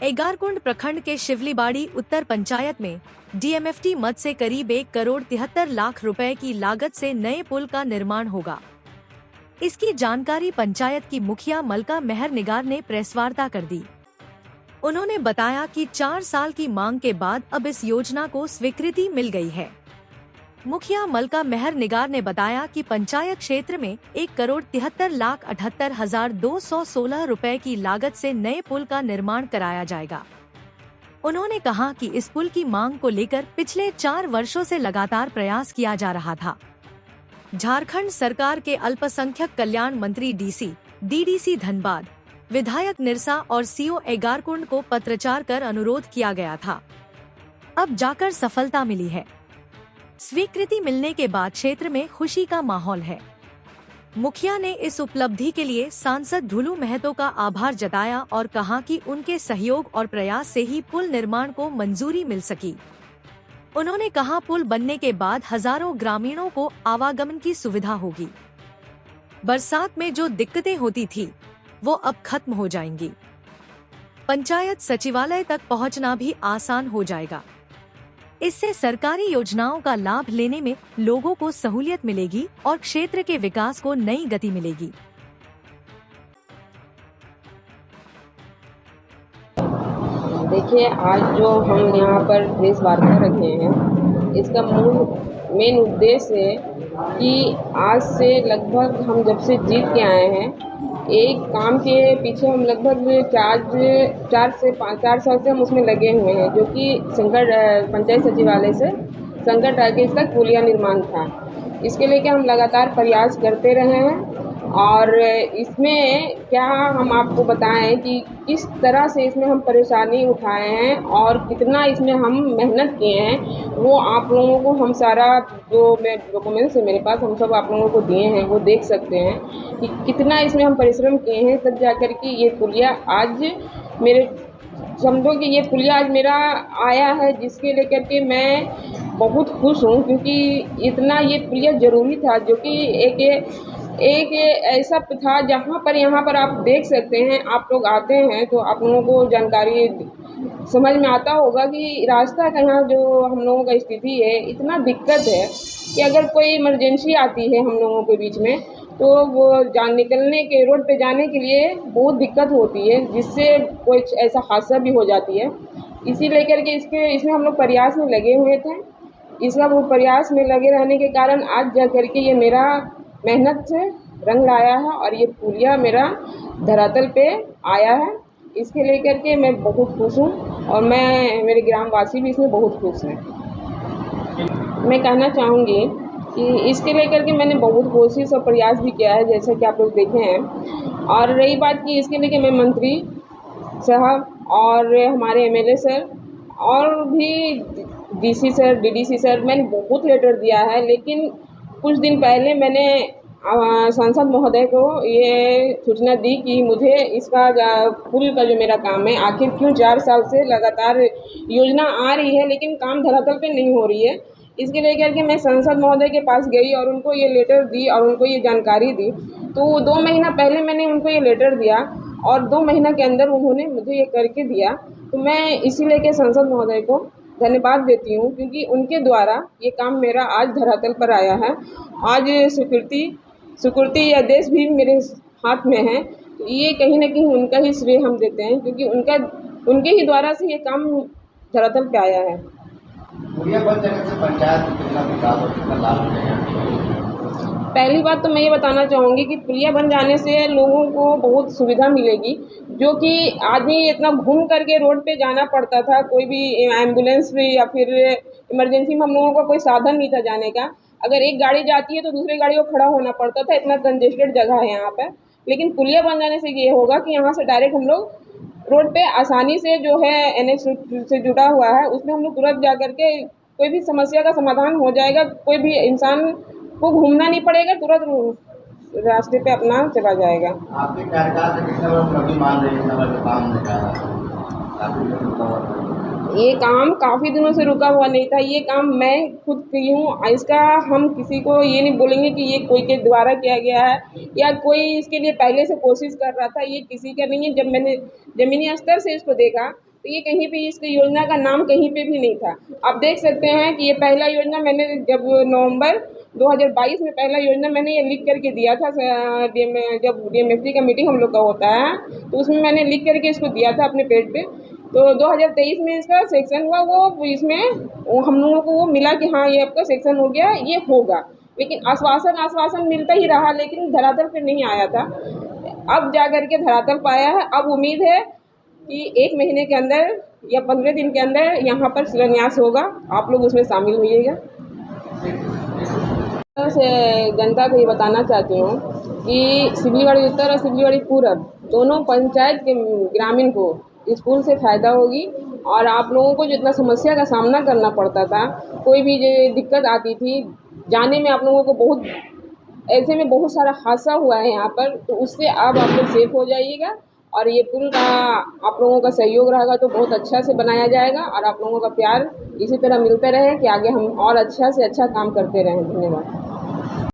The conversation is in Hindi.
एगारकुंड प्रखंड के शिवलीबाड़ी उत्तर पंचायत में डीएमएफटी मद से करीब 1,73,00,000 रुपए की लागत से नए पुल का निर्माण होगा। इसकी जानकारी पंचायत की मुखिया मलका मेहर निगार ने प्रेसवार्ता कर दी। उन्होंने बताया कि 4 साल की मांग के बाद अब इस योजना को स्वीकृति मिल गई है। मुखिया मलका मेहर निगार ने बताया कि पंचायत क्षेत्र में 1,73,78,216 रुपए की लागत से नए पुल का निर्माण कराया जाएगा। उन्होंने कहा कि इस पुल की मांग को लेकर पिछले 4 वर्षों से लगातार प्रयास किया जा रहा था। झारखंड सरकार के अल्पसंख्यक कल्याण मंत्री डीडीसी धनबाद, विधायक निरसा और सीओ एगारकुंड को पत्रचार कर अनुरोध किया गया था। अब जाकर सफलता मिली है। स्वीकृति मिलने के बाद क्षेत्र में खुशी का माहौल है। मुखिया ने इस उपलब्धि के लिए सांसद ढुलू महतो का आभार जताया और कहा कि उनके सहयोग और प्रयास से ही पुल निर्माण को मंजूरी मिल सकी। उन्होंने कहा, पुल बनने के बाद हजारों ग्रामीणों को आवागमन की सुविधा होगी। बरसात में जो दिक्कतें होती थी वो अब खत्म हो जाएंगी। पंचायत सचिवालय तक पहुंचना भी आसान हो जाएगा। इससे सरकारी योजनाओं का लाभ लेने में लोगों को सहूलियत मिलेगी और क्षेत्र के विकास को नई गति मिलेगी। देखिए, आज जो हम यहाँ पर प्रेस वार्ता रखे हैं, इसका मेन उद्देश्य है कि आज से लगभग हम जब से जीत के आए हैं, एक काम के पीछे हम लगभग 4 साल से हम उसमें लगे हुए हैं, जो कि पंचायत सचिवालय से संकट पैकेज तक पुलिया निर्माण था। इसके लिए हम लगातार प्रयास करते रहे हैं और इसमें क्या हम आपको बताएं कि किस तरह से इसमें हम परेशानी उठाए हैं और कितना इसमें हम मेहनत किए हैं, वो आप लोगों को हम सारा जो डॉक्यूमेंट्स है मेरे पास, हम सब आप लोगों को दिए हैं, वो देख सकते हैं कि कितना इसमें हम परिश्रम किए हैं, तब जाकर के ये पुलिया आज मेरे समझो कि ये पुलिया आज मेरा आया है, जिसके लेकर के मैं बहुत खुश हूँ, क्योंकि इतना ये पुलिया ज़रूरी था, जो कि एक ऐसा था जहाँ पर यहाँ पर आप देख सकते हैं, आप लोग आते हैं तो आप लोगों को जानकारी समझ में आता होगा कि रास्ता का यहाँ जो हम लोगों का स्थिति है, इतना दिक्कत है कि अगर कोई इमरजेंसी आती है हम लोगों के बीच में, तो वो निकलने के रोड पे जाने के लिए बहुत दिक्कत होती है, जिससे कोई ऐसा हादसा भी हो जाती है। इसी लेकर के इसमें हम लोग प्रयास में लगे हुए थे। इसका वो प्रयास में लगे रहने के कारण आज जा कर के ये मेरा मेहनत से रंग लाया है और ये पुलिया मेरा धरातल पे आया है। इसके लेकर के मैं बहुत खुश हूँ और मेरे ग्रामवासी भी इसमें बहुत खुश हैं। मैं कहना चाहूँगी कि इसके लेकर के मैंने बहुत कोशिश और प्रयास भी किया है, जैसा कि आप लोग देखे हैं। और रही बात कि इसके लेके मैं मंत्री साहब और हमारे एमएलए सर और भी डीसी सर, डीडीसी सर, मैंने बहुत लेटर दिया है, लेकिन कुछ दिन पहले मैंने सांसद महोदय को ये सूचना दी कि मुझे इसका पुल का जो मेरा काम है, आखिर क्यों 4 साल से लगातार योजना आ रही है लेकिन काम धरातल पे नहीं हो रही है। इसके लेकर के मैं सांसद महोदय के पास गई और उनको ये लेटर दी और उनको ये जानकारी दी। तो 2 महीना पहले मैंने उनको ये लेटर दिया और 2 महीना के अंदर उन्होंने मुझे ये करके दिया। तो मैं इसीलिए के सांसद महोदय को धन्यवाद देती हूँ, क्योंकि उनके द्वारा ये काम मेरा आज धरातल पर आया है। आज स्वीकृति या देश भी मेरे हाथ में है, तो ये कहीं न कहीं उनका ही श्रेय हम देते हैं, क्योंकि उनके ही द्वारा से ये काम धरातल पे आया है। पुलिया बन जाने से पंचायत को कितना विकास और कितना लाभ मिलेगा? पहली बात तो मैं ये बताना चाहूँगी कि पुलिया बन जाने से लोगों को बहुत सुविधा मिलेगी, जो कि आदमी इतना घूम करके रोड पे जाना पड़ता था, कोई भी एम्बुलेंस भी या फिर इमरजेंसी में हम लोगों का कोई साधन नहीं था जाने का। अगर एक गाड़ी जाती है तो दूसरी गाड़ी को खड़ा होना पड़ता था, इतना कंजेस्टेड जगह है यहाँ पर। लेकिन पुलिया बन जाने से ये होगा कि यहाँ से डायरेक्ट हम लोग रोड पे आसानी से जो है एनएच से जुड़ा हुआ है, उसमें हम लोग तुरंत जा करके कोई भी समस्या का समाधान हो जाएगा। कोई भी इंसान को घूमना नहीं पड़ेगा, तुरंत रास्ते पे अपना चला जाएगा। आपके कार्यकाल से कितने लोग नदी मान रहे हैं काम निकाला? ये काम काफ़ी दिनों से रुका हुआ नहीं था। ये काम मैं खुद की हूँ। इसका हम किसी को ये नहीं बोलेंगे कि ये कोई के द्वारा किया गया है या कोई इसके लिए पहले से कोशिश कर रहा था, ये किसी का नहीं है। जब मैंने ज़मीनी स्तर से इसको देखा तो तो ये कहीं भी इस योजना का नाम कहीं पे भी नहीं था। आप देख सकते हैं कि ये पहला योजना मैंने जब नवंबर 2022 में पहला योजना मैंने ये लिख करके दिया था, जब डीएमएफटी का मीटिंग हम लोग का होता है तो उसमें मैंने लिख करके इसको दिया था अपने पेज पे। तो 2023 में इसका सेक्शन हुआ, वो इसमें हम लोगों को वो मिला कि हाँ ये आपका सेक्शन हो गया, ये होगा। लेकिन आश्वासन मिलता ही रहा, लेकिन धरातल पे नहीं आया था। अब जा करके धरातल पे आया है। अब उम्मीद है कि 1 महीने के अंदर या 15 दिन के अंदर यहाँ पर शिलान्यास होगा। आप लोग उसमें शामिल होइएगा। से जनता को ये बताना चाहती हूँ कि सिवलीवाड़ी उत्तर और सिवलीवाड़ी पूरब दोनों पंचायत के ग्रामीण को स्कूल से फ़ायदा होगी। और आप लोगों को जितना समस्या का सामना करना पड़ता था, कोई भी जो दिक्कत आती थी जाने में, आप लोगों को बहुत ऐसे में बहुत सारा हादसा हुआ है यहाँ पर, तो उससे अब आप लोग सेफ हो जाइएगा। और ये पुल का आप लोगों का सहयोग रहेगा तो बहुत अच्छा से बनाया जाएगा, और आप लोगों का प्यार इसी तरह मिलते रहे कि आगे हम और अच्छा से अच्छा काम करते रहें। धन्यवाद।